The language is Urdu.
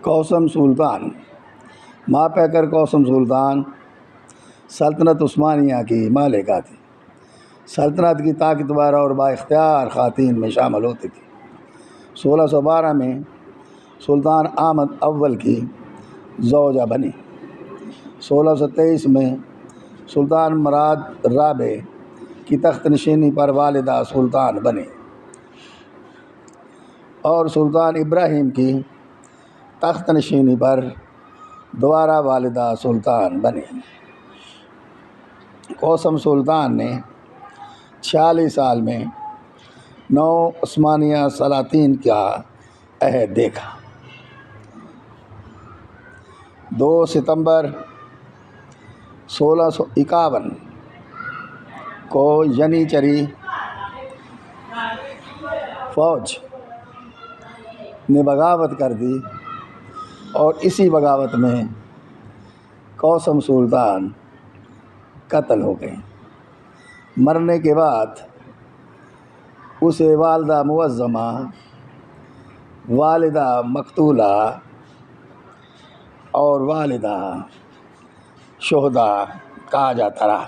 کوثم سلطان ماں پیکر کوثم سلطان سلطنت عثمانیہ کی مالکہ تھی۔ سلطنت کی طاقتور اور با اختیار خواتین میں شامل ہوتی تھی۔ 1612 میں سلطان احمد اول کی زوجہ بنی۔ 1623 میں سلطان مراد رابع کی تخت نشینی پر والدہ سلطان بنی اور سلطان ابراہیم کی تخت نشینی پر دوبارہ والدہ سلطان بنی۔ کوثم سلطان نے 46 سال میں 9 عثمانیہ سلاطین کا عہد دیکھا۔ 2 ستمبر 1651 کو ینیچری فوج نے بغاوت کر دی اور اسی بغاوت میں کوثم سلطان قتل ہو گئے۔ مرنے کے بعد اسے والدہ معظمہ، والدہ مقتولہ اور والدہ شہداء کہا جاتا رہا۔